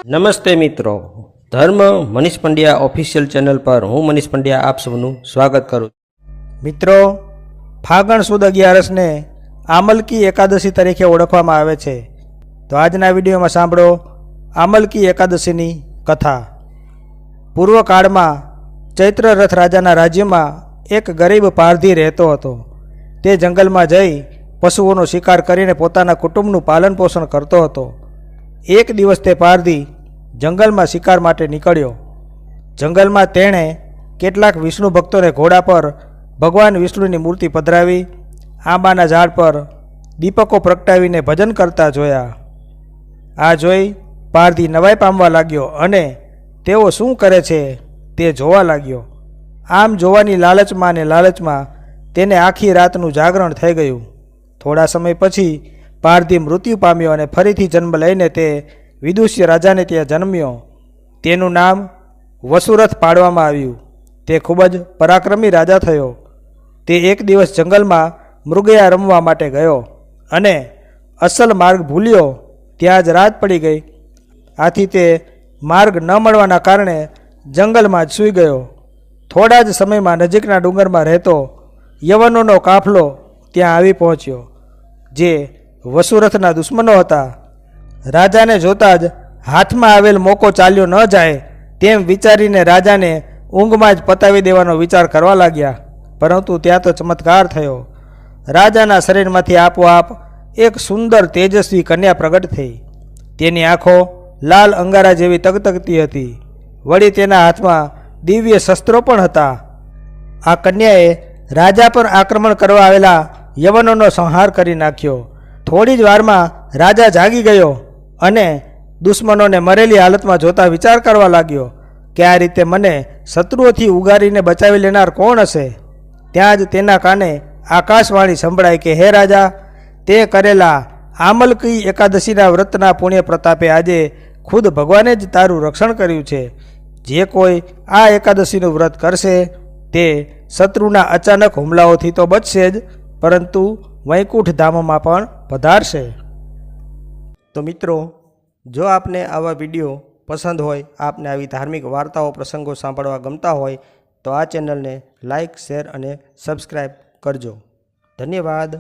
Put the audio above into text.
નમસ્તે મિત્રો, ધર્મ મનીષ પંડ્યા ઓફિશિયલ ચેનલ પર હું મનીષ પંડ્યા આપ સૌનું સ્વાગત કરું છું। મિત્રો, ફાગણ સુદ 11ને આમલકી એકાદશી તરીકે ઓળખવામાં આવે છે। તો આજના વિડીયોમાં સાંભળો આમલકી એકાદશીની કથા। પૂર્વકાળમાં ચૈત્ર રથ રાજાના રાજ્યમાં એક ગરીબ પારધી રહેતો હતો। તે જંગલમાં જઈ પશુઓનો શિકાર કરીને પોતાના કુટુંબનું પાલન પોષણ કરતો હતો। એક દિવસ તે પારધી જંગલમાં શિકાર માટે નીકળ્યો। જંગલમાં તેણે કેટલાક વિષ્ણુ ભક્તોને ઘોડા પર ભગવાન વિષ્ણુની મૂર્તિ પધરાવી આંબાના ઝાડ પર દીપકો પ્રગટાવીને ભજન કરતા જોયા। આ જોઈ પારધી નવાઈ પામવા લાગ્યો અને તેઓ શું કરે છે તે જોવા લાગ્યો। આમ જોવાની લાલચમાં તેને આખી રાતનું જાગરણ થઈ ગયું। થોડા સમય પછી પારધી મૃત્યુ પામ્યો અને ફરીથી જન્મ લઈને તે વિદુષી રાજાને ત્યાં જન્મ્યો। તેનું નામ વસુરથ પાડવામાં આવ્યું। તે ખૂબ જ પરાક્રમી રાજા થયો। તે એક દિવસ જંગલમાં મૃગયા રમવા માટે ગયો અને અસલ માર્ગ ભૂલ્યો। ત્યાં જ રાત પડી ગઈ। આથી તે માર્ગ ન મળવાના કારણે જંગલમાં જ સૂઈ ગયો। થોડા જ સમયમાં નજીકના ડુંગરમાં રહેતો યવનોનો કાફલો ત્યાં આવી પહોંચ્યો, જે વસુરથના દુશ્મનો હતા। રાજાને જોતાં જ હાથમાં આવેલ મોકો ચાલ્યો ન જાય તેમ વિચારીને રાજાને ઊંઘમાં જ પતાવી દેવાનો વિચાર કરવા લાગ્યા। પરંતુ ત્યાં તો ચમત્કાર થયો। રાજાના શરીરમાંથી આપોઆપ એક સુંદર તેજસ્વી કન્યા પ્રગટ થઈ। તેની આંખો લાલ અંગારા જેવી તગતગતી હતી। વળી તેના હાથમાં દિવ્ય શસ્ત્રો પણ હતા। આ કન્યાએ રાજા પર આક્રમણ કરવા આવેલા યવનોનો સંહાર કરી નાખ્યો। થોડી જ વારમાં રાજા જાગી ગયો અને દુશ્મનોને મરેલી હાલતમાં જોતા વિચાર કરવા લાગ્યો કે આ રીતે મને શત્રુઓથી ઉગારીને બચાવી લેનાર કોણ હશે? ત્યાં જ તેના કાને આકાશવાણી સંભળાઈ કે હે રાજા, તે કરેલા આમલકી એકાદશીના વ્રતના પુણ્ય પ્રતાપે આજે ખુદ ભગવાને જ તારું રક્ષણ કર્યું છે। જે કોઈ આ એકાદશીનું વ્રત કરશે તે શત્રુના અચાનક હુમલાઓથી તો બચશે જ, પરંતુ વૈકુંઠ ધામમાં પણ પધારશે। તો મિત્રો, જો આપને આવા વિડીયો પસંદ હોય, આપને આવી ધાર્મિક વાર્તાઓ પ્રસંગો સાંભળવા ગમતા હોય તો આ ચેનલને લાઇક, શેર અને સબસ્ક્રાઈબ કરજો। ધન્યવાદ।